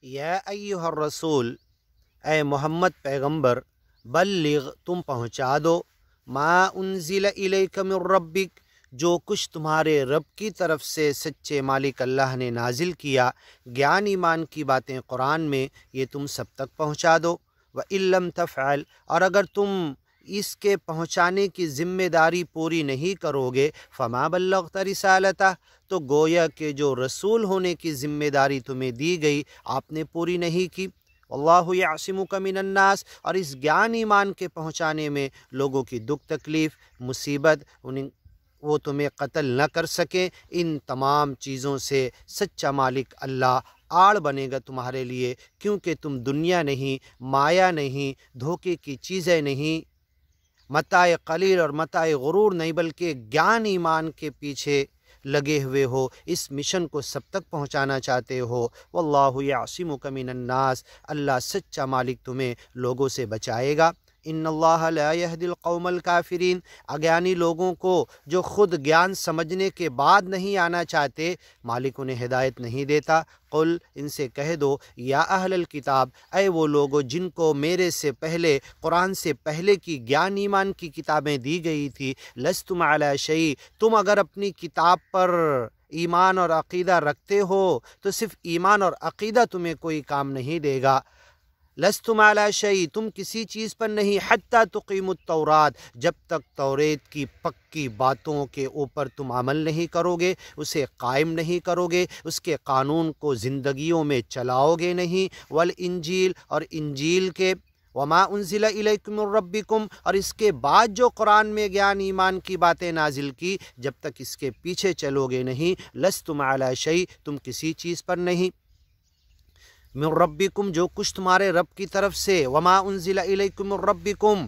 या अय्युहर रसूल, ए मोहम्मद पैगंबर, बल्लिग तुम पहुँचा दो, मा उन्जिल इलैका मिर रब्बिक जो कुछ तुम्हारे रब की तरफ से सच्चे मालिक अल्लाह ने नाजिल किया, ज्ञान ईमान की बातें कुरान में, ये तुम सब तक पहुँचा दो। व इल्लम तफ़अल, और अगर तुम इसके पहुँचाने की ज़िम्मेदारी पूरी नहीं करोगे, फ़मा बल्लग़्ता रिसालता, तो गोया कि जो रसूल होने की ज़िम्मेदारी तुम्हें दी गई आपने पूरी नहीं की। अल्लाहु यासिमुका मिनन्नास, और इस ज्ञान ईमान के पहुँचाने में लोगों की दुख तकलीफ़ मुसीबत वो तुम्हें कत्ल न कर सकें, इन तमाम चीज़ों से सच्चा मालिक अल्लाह आड़ बनेगा तुम्हारे लिए, क्योंकि तुम दुनिया नहीं, माया नहीं, धोखे की चीज़ें नहीं, मताए कलील और मताए गुरूर नहीं, बल्कि ज्ञान ईमान के पीछे लगे हुए हो, इस मिशन को सब तक पहुंचाना चाहते हो। वल्लाहु यासिमुका मिनन्नास, अल्लाह सच्चा मालिक तुम्हें लोगों से बचाएगा। इन्नल्लाह ला यहदिल कौमल काफिरीन, अज्ञानी लोगों को जो खुद ज्ञान समझने के बाद नहीं आना चाहते, मालिक उन्हें हिदायत नहीं देता। कुल, इनसे कह दो, या अहलल किताब, ऐ वो लोगो जिनको मेरे से पहले कुरान से पहले की ज्ञान ईमान की किताबें दी गई थी, लस्तुम अला शै, तुम अगर अपनी किताब पर ईमान और अक़ीदा रखते हो तो सिर्फ ईमान और अक़ीदा तुम्हें कोई काम नहीं देगा। लस्तुम अला शै, तुम किसी चीज़ पर नहीं, हत्ता तुक़ीमुत तौरात, जब तक तौरेत की पक्की बातों के ऊपर तुम अमल नहीं करोगे, उसे कायम नहीं करोगे, उसके कानून को ज़िंदगियों में चलाओगे नहीं। वल इंजील, और इंजील के, वमा उन्ज़िला इलैकुम मिर रब्बिकुम, और इसके बाद जो कुरान में ज्ञान ईमान की बातें नाजिल की, जब तक इसके पीछे चलोगे नहीं, लस्तुम अला शै, तुम किसी चीज़ पर नहीं। मिर रब्बिकुम, जो कुछ तुम्हारे रब की तरफ से, वमा उन्ज़िला इलैकुम मिर रब्बिकुम,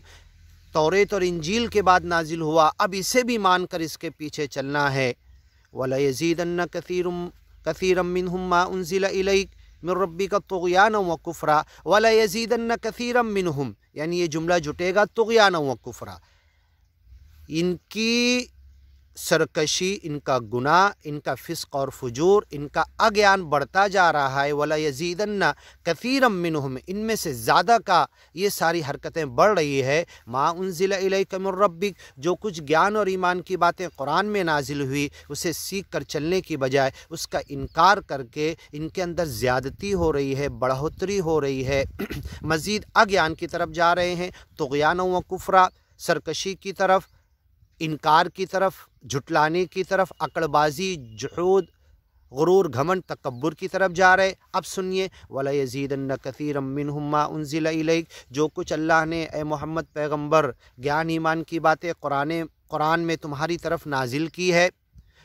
तौरेत और इंजील के बाद नाजिल हुआ, अब इसे भी मान कर इसके पीछे चलना है। वला यज़ीदन्न कसीरम मिनहुम मा उन्ज़िला इलैक मिर रब्बिका तुग़याना व कुफ़रा, वला यज़ीदन्न कसीरम मिनहुम, यानी ये जुमला जुटेगा तुग़याना व कुफ़रा, इनकी सरकशी, इनका गुनाह, इनका फ़िस्क़ और फ़ुजूर, इनका अज्ञान बढ़ता जा रहा है। वला यज़ीदन्ना कसीरम मिनहुम, इनमें से ज़्यादा का ये सारी हरकतें बढ़ रही है। मा उन्ज़िला इलैका मिर रब्बिक, जो कुछ ज्ञान और ईमान की बातें कुरान में नाजिल हुई, उसे सीख कर चलने की बजाय उसका इनकार करके इनके अंदर ज़्यादती हो रही है, बढ़ोतरी हो रही है, मज़ीद अज्ञान की तरफ जा रहे हैं, तुग़याना व कुफ़रा, सरकशी की तरफ, इनकार की तरफ, झुटलाने की तरफ, अकड़बाजी, जुहूद, गुरूर, घमंड, तकब्बुर की तरफ जा रहे। अब सुनिए, वला यज़ीदन्न कसीरम मिनहुम मा उन्ज़िला इलैक, जो कुछ अल्लाह ने ए मोहम्मद पैगंबर ज्ञान ईमान की बातें कुरान में तुम्हारी तरफ नाजिल की है,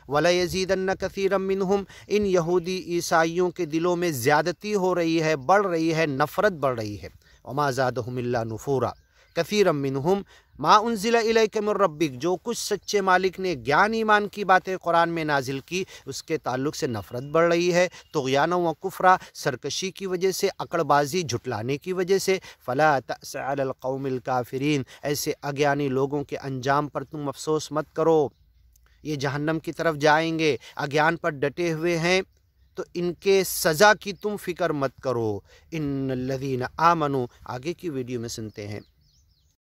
वला यज़ीदन्न कसीरम मिनहुम, इन यहूदी ईसाइयों के दिलों में ज़्यादती हो रही है, बढ़ रही है, नफ़रत बढ़ रही है। वमा ज़ादहुम इल्ला नुफूरा, कसीरम मिनहुम मा उन्ज़िला इलैका मिर रब्बिक, जो कुछ सच्चे मालिक ने ज्ञान ईमान की बातें कुरान में नाजिल की, उसके ताल्लुक़ से नफ़रत बढ़ रही है, तुग़याना व कुफ़रा, सरकशी की वजह से, अकड़बाजी, झुटलाने की वजह से। फ़ला तअस अलल कौमिल काफ़िरीन, ऐसे अज्ञानी लोगों के अंजाम पर तुम अफसोस मत करो, ये जहन्नम की तरफ जाएंगे, अज्ञान पर डटे हुए हैं, तो इनके सज़ा की तुम फ़िक्र मत करो। इन्नल्लज़ीना आमनू, आगे की वीडियो में सुनते हैं।